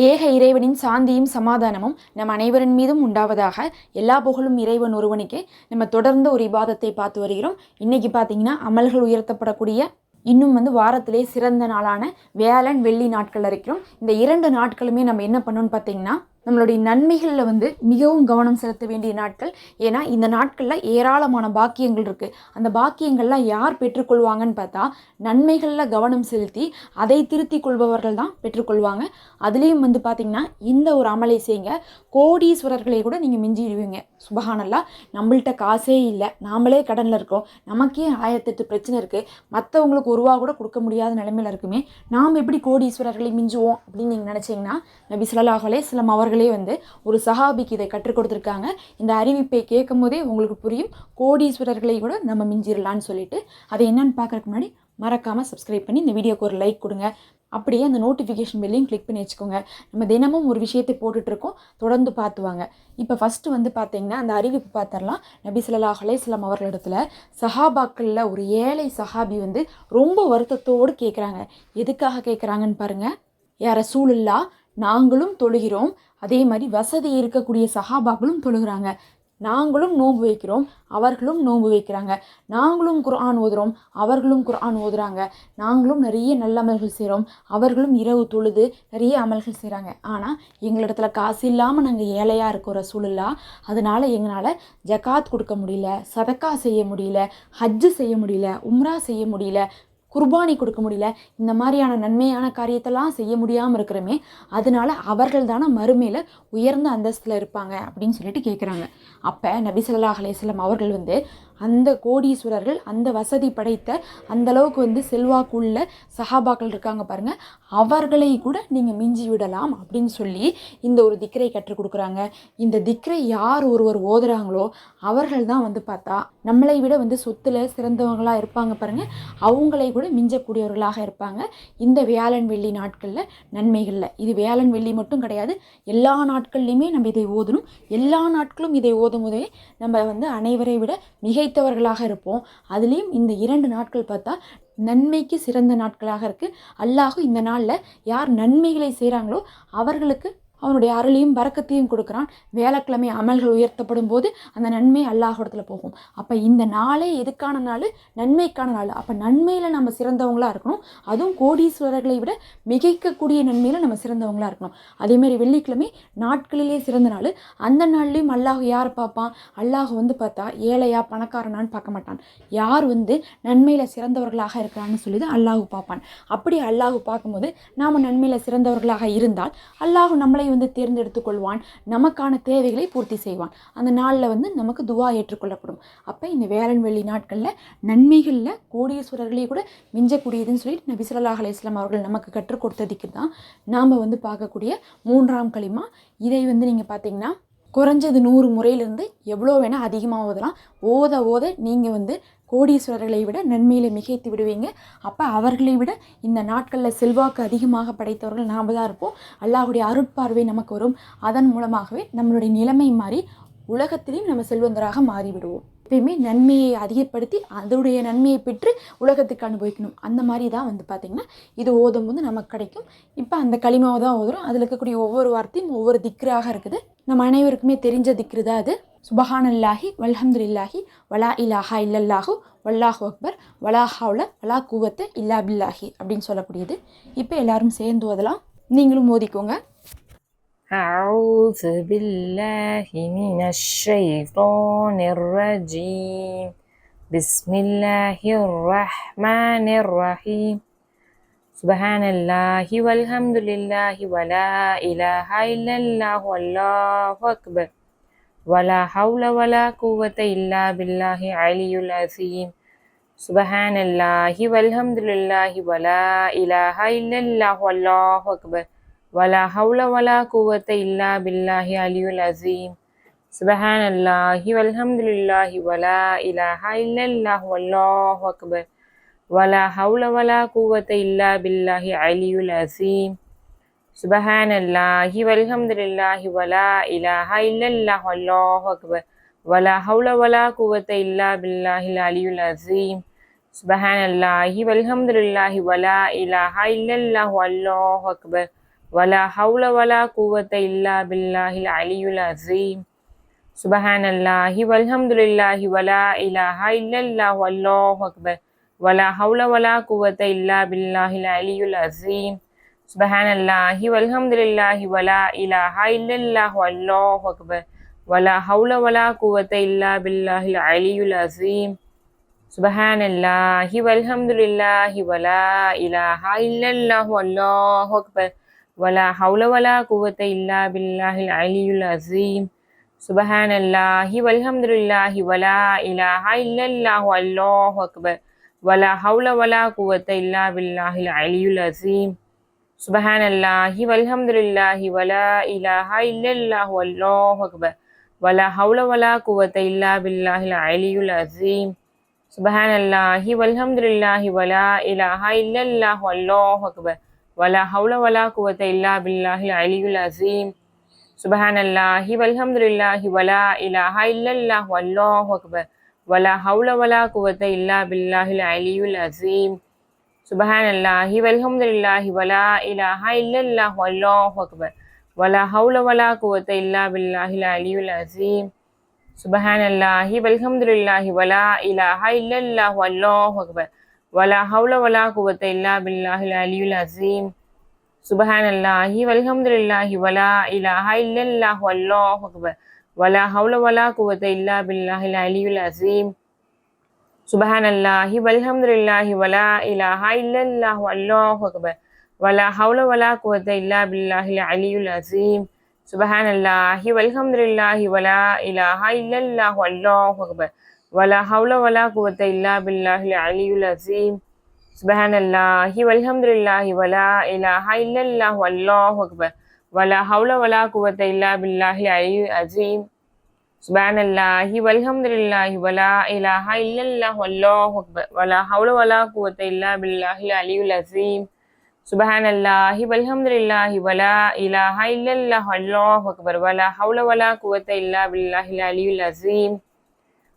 ஏக இறைவனின் சாந்தியும் சமாதானமும் நம் அனைவரின் மீதும் உண்டாவதாக. எல்லா புகழும் இறைவன் ஒருவனுக்கே. நம்ம தொடர்ந்து ஒரு இபாதத்தை பார்த்து வருகிறோம். இன்னைக்கு பார்த்தீங்கன்னா அமல்கள் உயர்த்தப்படக்கூடிய இன்னும் வாரத்திலே சிறந்த நாளான வியாழன் வெள்ளி நாட்கள் இருக்கிறோம். இந்த 2 நாட்களுமே நம்ம என்ன பண்ணணும்னு பார்த்தீங்கன்னா நம்மளுடைய நன்மைகளில் மிகவும் கவனம் செலுத்த வேண்டிய நாட்கள். ஏன்னா இந்த நாட்களில் ஏராளமான பாக்கியங்கள் இருக்குது. அந்த பாக்கியங்கள்லாம் யார் பெற்றுக்கொள்வாங்கன்னு பார்த்தா நன்மைகளில் கவனம் செலுத்தி அதை திருத்தி கொள்பவர்கள் தான் பெற்றுக்கொள்வாங்க. அதுலேயும் பார்த்திங்கன்னா இந்த ஒரு அமலை செய்யுங்க, கோடீஸ்வரர்களை கூட நீங்கள் மிஞ்சிடுவீங்க. சுபஹானல்லாஹ். நம்மள்கிட்ட காசே இல்லை, நாமளே கடனில் இருக்கோம், நமக்கே 1008 பிரச்சனை இருக்குது, மற்றவங்களுக்கு ஒரு ரூபா கூட கொடுக்க முடியாத நிலைமையில் இருக்குமே, நாம் எப்படி கோடீஸ்வரர்களை மிஞ்சுவோம் அப்படின்னு நீங்கள் நினச்சிங்கன்னா நபி ஸல்லல்லாஹு அலைஹி வஸல்லம் அவர்களே ஒரு சஹாபிக்கு இதை கற்றுக் கொடுத்துருக்காங்க. இந்த அறிவிப்பை கேட்கும் போதே உங்களுக்கு புரியும், கோடீஸ்வரர்களை கூட நம்ம மிஞ்சிடலான்னு சொல்லிட்டு. அதை என்னன்னு பார்க்கறதுக்கு முன்னாடி மறக்காமல் சப்ஸ்கிரைப் பண்ணி இந்த வீடியோக்கு ஒரு லைக் கொடுங்க. அப்படியே அந்த நோட்டிஃபிகேஷன் பெல்லையும் கிளிக் பண்ணி வச்சுக்கோங்க. நம்ம தினமும் ஒரு விஷயத்தை போட்டுட்ருக்கோம், தொடர்ந்து பார்த்துவாங்க. இப்போ ஃபஸ்ட்டு பார்த்தீங்கன்னா அந்த அறிவிப்பு பார்த்துடலாம். நபி ஸல்லல்லாஹு அலைஹி வஸல்லம் அவர்களிடத்துல சஹாபாக்களில் ஒரு ஏழை சஹாபி ரொம்ப வருத்தத்தோடு கேட்குறாங்க. எதுக்காக கேட்குறாங்கன்னு பாருங்கள். யா ரசூலுல்லாஹ், நாங்களும் தொழுகிறோம், அதே மாதிரி வசதி இருக்கக்கூடிய சஹாபாக்களும் தொழுகிறாங்க, நாங்களும் நோன்பு வைக்கிறோம், அவர்களும் நோன்பு வைக்கிறாங்க, நாங்களும் குர்ஆன் ஓதுறோம், அவர்களும் குர்ஆன் ஓதுறாங்க, நாங்களும் நிறைய நல்ல அமல்கள் செய்கிறோம், அவர்களும் இரவு தொழுது நிறைய அமல்கள் செய்கிறாங்க. ஆனால் எங்களிடத்துல காசு இல்லாமல் நாங்கள் ஏழையாக இருக்கோம் ரசூலுல்லாஹ். அதனால் எங்களால் ஜகாத் கொடுக்க முடியல, சதக்கா செய்ய முடியல, ஹஜ்ஜு செய்ய முடியல, உம்ரா செய்ய முடியல, குர்பானி கொடுக்க முடியல, இந்த மாதிரியான நன்மையான காரியத்தெல்லாம் செய்ய முடியாமல் இருக்கிறோமே, அதனால அவர்கள் தானே மறுமையில் உயர்ந்த அந்தஸ்தில் இருப்பாங்க அப்படின்னு சொல்லிட்டு கேட்குறாங்க. அப்போ நபி ஸல்லல்லாஹு அலைஹி வஸல்லம் அவர்கள் அந்த கோடீஸ்வரர்கள், அந்த வசதி படைத்த, அந்த அளவுக்கு செல்வாக்குள்ள சஹாபாக்கள் இருக்காங்க பாருங்கள், அவர்களை கூட நீங்கள் மிஞ்சி விடலாம் அப்படின்னு சொல்லி இந்த ஒரு திக்ரை கற்றுக் கொடுக்குறாங்க. இந்த திக்ரை யார் ஒருவர் ஓதுறாங்களோ அவர்கள் தான் பார்த்தா நம்மளை விட சொத்துல சிறந்தவங்களாக இருப்பாங்க பாருங்கள், அவங்களை கூட மிஞ்சக்கூடியவர்களாக இருப்பாங்க. இந்த வியாழன் வெள்ளி நாட்களில் நன்மைகளில் இது வியாழன் வெள்ளி மட்டும் கிடையாது, எல்லா நாட்கள்லையுமே நம்ம இதை ஓதணும். எல்லா நாட்களும் இதை ஓதும் போதே நம்ம அனைவரை விட மிகைத்தவர்களாக இருப்போம். அதுலேயும் இந்த 2 நாட்கள் பார்த்தா நன்மைக்கு சிறந்த நாட்களாக இருக்குது. அல்லாஹ் இந்த நாளில் யார் நன்மைகளை செய்கிறாங்களோ அவர்களுக்கு அவனுடைய அருளையும் பரக்கத்தையும் கொடுக்குறான். வியாழக்கிழமை அமல்கள் உயர்த்தப்படும் போது அந்த நன்மை அல்லாஹ்விடத்துல போகும். அப்போ இந்த நாளே எதுக்கான நாள்? நன்மைக்கான நாள். அப்போ நன்மையில் நம்ம சிறந்தவங்களாக இருக்கணும். அதுவும் கோடீஸ்வரர்களை விட மிகைக்கக்கூடிய நன்மையில் நம்ம சிறந்தவங்களாக இருக்கணும். அதேமாதிரி வெள்ளிக்கிழமை நாட்களிலே சிறந்த நாள். அந்த நாள்லேயும் அல்லாஹ் யார் பார்ப்பான்? அல்லாஹ் பார்த்தா ஏழையா பணக்காரனான்னு பார்க்க மாட்டான். யார் நன்மையில் சிறந்தவர்களாக இருக்கிறான்னு சொல்லி தான் அல்லாஹ் பார்ப்பான். அப்படி அல்லாஹ் பார்க்கும்போது நாம் நன்மையில் சிறந்தவர்களாக இருந்தால் அல்லாஹ் நம்மளை தேர்ந்தெடுத்துக் கொள்வான், நமக்கான தேவைகளை பூர்த்தி செய்வான். அந்த நாளில் நமக்கு துவா ஏற்றுக்கொள்ளப்படும். அப்போ இந்த வியாழன் வெள்ளி நாட்களில் நன்மைகளில் கோடீஸ்வரர்களே கூட மிஞ்சக்கூடியதுன்னு சொல்லிட்டு நபி ஸல்லல்லாஹு அலைஹி வஸல்லம் அவர்கள் நமக்கு கற்றுக் கொடுத்ததுக்கு தான் நாம் பார்க்கக்கூடிய 3ஆம் கலிமா. இதை நீங்கள் பார்த்தீங்கன்னா குறைஞ்சது 100 முறையிலிருந்து எவ்வளோ வேணால் அதிகமாக ஓதலாம். ஓத ஓத நீங்கள் கோடீஸ்வரர்களை விட நன்மையில் மிகைத்து விடுவீங்க. அப்போ அவர்களை விட இந்த நாட்களில் செல்வாக்கு அதிகமாக படைத்தவர்கள் நாம் தான் இருப்போம். அல்லாஹ்வுடைய அருட்பார்வை நமக்கு வரும். அதன் மூலமாகவே நம்மளுடைய நிலைமை மாறி உலகத்திலையும் நம்ம செல்வந்தராக மாறிவிடுவோம். எப்பயுமே நன்மையை அதிகப்படுத்தி அதோடைய நன்மையை பெற்று உலகத்துக்கு அனுபவிக்கணும். அந்த மாதிரி தான் பார்த்திங்கன்னா இது ஓதும் போது நமக்கு கிடைக்கும். இப்போ அந்த களிமாவை தான் ஓதுறோம். அதில் இருக்கக்கூடிய ஒவ்வொரு வார்த்தையும் ஒவ்வொரு திக்ராக இருக்குது. நம்ம அனைவருக்குமே தெரிஞ்ச திக்ரு தான் அது. சுபஹானல்லாஹி வல்ஹம்துலில்லாஹி வலா இலாஹா இல்லல்லாஹு வல்லாஹு அக்பர் வலா ஹவுல வலா குவத்த இல்லா பில்லாஹி அப்படின்னு சொல்லக்கூடியது. இப்போ எல்லாரும் சேர்ந்து ஓதலாம். நீங்களும் ஓதிக்கோங்க. أعوذ بالله من الشيطان الرجيم بسم الله الرحمن الرحيم سبحان الله والحمد لله ولا إله إلا الله والله أكبر ولا حول ولا قوة إلا بالله العلي العظيم سبحان الله والحمد لله ولا إله إلا الله والله أكبر ولا حول ولا قوة إلا بالله العلي العظيم سبحان الله والحمد لله ولا إله إلا الله والله أكبر ولا حول ولا قوة إلا بالله العلي العظيم سبحان الله والحمد لله ولا إله إلا الله والله أكبر ولا حول ولا قوة إلا بالله العلي العظيم سبحان الله والحمد لله ولا إله إلا الله والله أكبر ولا حول ولا قوة إلا بالله العلي العظيم سبحان الله والحمد لله ولا إله إلا الله والله أكبر ولا حول ولا قوة إلا بالله العلي العظيم سبحان الله والحمد لله ولا إله إلا الله والله أكبر ولا حول ولا قوة إلا بالله العلي العظيم سبحان الله والحمد لله ولا إله إلا الله والله أكبر ولا حول ولا قوة إلا بالله العلي العظيم سبحان الله والحمد لله ولا إله إلا الله والله أكبر ولا حول ولا قوة إلا بالله العلي العظيم سبحان الله والحمد لله ولا إله إلا الله والله أكبر ولا حول ولا قوة إلا بالله العلي العظيم سبحان الله والحمد لله ولا إله إلا الله والله أكبر ولا حول ولا قوة إلا بالله العلي العظيم سبحان الله والحمد لله ولا إله إلا الله والله أكبر ولا حول ولا قوة إلا بالله العلي العظيم سبحان الله والحمد لله ولا إله إلا الله والله أكبر ولا حول ولا قوة إلا بالله العلي العظيم سبحان الله والحمد لله ولا إله إلا الله والله أكبر ولا حول ولا قوة إلا بالله العلي العظيم سبحان الله والحمد لله ولا إله إلا الله والله أكبر ولا حول ولا قوة إلا بالله العلي العظيم سبحان الله والحمد لله ولا إله إلا الله والله أكبر ولا حول ولا قوة إلا بالله العلي العظيم سبحان الله والحمد لله ولا إله إلا الله والله أكبر ولا حول ولا قوة إلا بالله العلي العظيم سبحان الله والحمد لله ولا إله إلا الله والله أكبر ولا حول ولا قوة إلا بالله العلي العظيم سبحان الله والحمد لله ولا إله إلا الله والله أكبر ولا حول ولا قوة إلا بالله العلي العظيم سبحان الله والحمد لله ولا إله إلا الله والله أكبر ولا حول ولا قوة إلا بالله العلي العظيم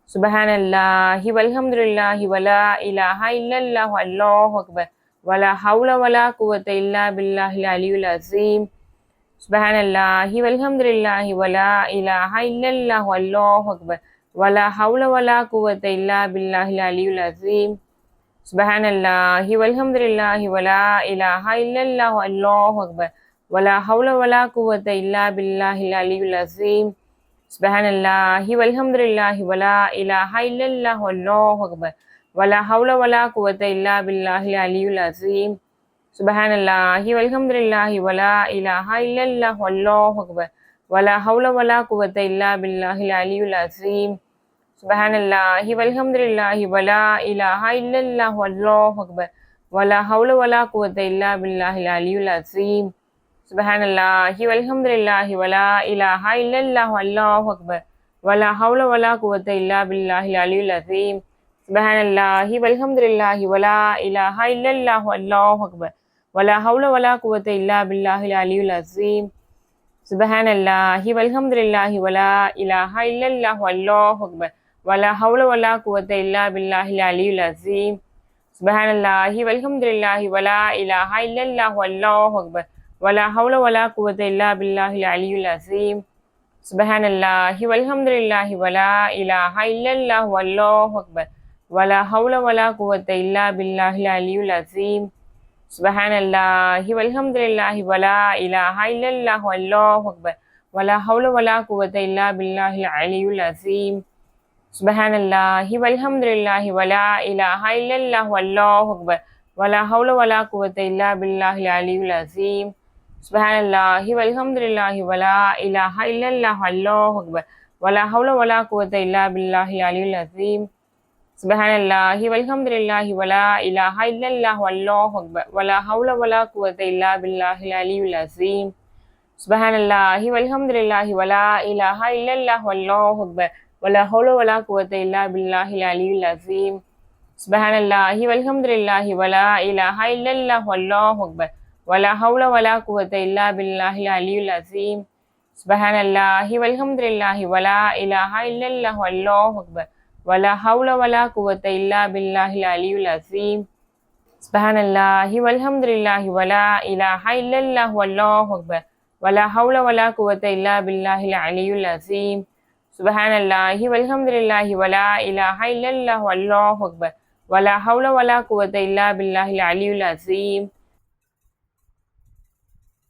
سبحان الله والحمد لله ولا إله إلا الله والله أكبر ولا حول ولا قوة إلا بالله العلي العظيم سبحان الله والحمد لله ولا إله إلا الله والله أكبر ولا حول ولا قوة إلا بالله العلي العظيم سبحان الله والحمد لله ولا إله إلا الله والله أكبر ولا حول ولا قوة إلا بالله العلي العظيم سبحان الله والحمد لله ولا إله إلا الله والله أكبر ولا حول ولا قوة إلا بالله العلي العظيم سبحان الله والحمد لله ولا إله إلا الله والله أكبر ولا حول ولا قوة إلا بالله العلي العظيم سبحان الله والحمد لله ولا إله إلا الله والله أكبر ولا حول ولا قوة إلا بالله العلي العظيم سبحان الله والحمد لله ولا إله إلا الله والله أكبر ولا حول ولا قوة إلا بالله العلي العظيم سبحان الله والحمد لله ولا إله إلا الله والله أكبر ولا حول ولا قوة إلا بالله العلي العظيم سبحان الله والحمد لله ولا إله إلا الله والله أكبر ولا حول ولا قوة إلا بالله العلي العظيم سبحان الله والحمد لله ولا إله إلا الله والله أكبر ولا حول ولا قوة إلا بالله العلي العظيم سبحان الله والحمد لله ولا إله إلا الله والله أكبر ولا حول ولا قوة إلا بالله العلي العظيم سبحان الله والحمد لله ولا إله إلا الله والله أكبر ولا حول ولا قوة إلا بالله العلي العظيم سبحان الله والحمد لله ولا إله إلا الله والله أكبر ولا حول ولا قوة إلا بالله العلي العظيم سبحان الله والحمد لله ولا إله إلا الله والله أكبر ولا حول ولا قوة إلا بالله العلي العظيم سبحان الله والحمد لله ولا إله إلا الله والله أكبر ولا حول ولا قوة إلا بالله العلي العظيم سبحان الله والحمد لله ولا إله إلا الله والله أكبر ولا حول ولا قوة إلا بالله العلي العظيم سبحان الله والحمد لله ولا إله إلا الله والله أكبر ولا حول ولا قوة إلا بالله العلي العظيم سبحان الله والحمد لله ولا إله إلا الله والله أكبر ولا حول ولا قوة إلا بالله العلي العظيم சுப்ஹானல்லாஹி வல்ஹம்துலில்லாஹி வலா இலாஹா இல்லல்லாஹு வல்லாஹு அக்பர் வலா ஹவுல வலா குவத்த இல்லா பில்லாஹில் அலியுல் அஸீம். சுப்ஹானல்லாஹி வல்ஹம்துலில்லாஹி வலா இலாஹா இல்லல்லாஹு வல்லாஹு அக்பர் வலா ஹவுல வலா குவத்த இல்லா பில்லாஹில் அலியுல் அஸீம்.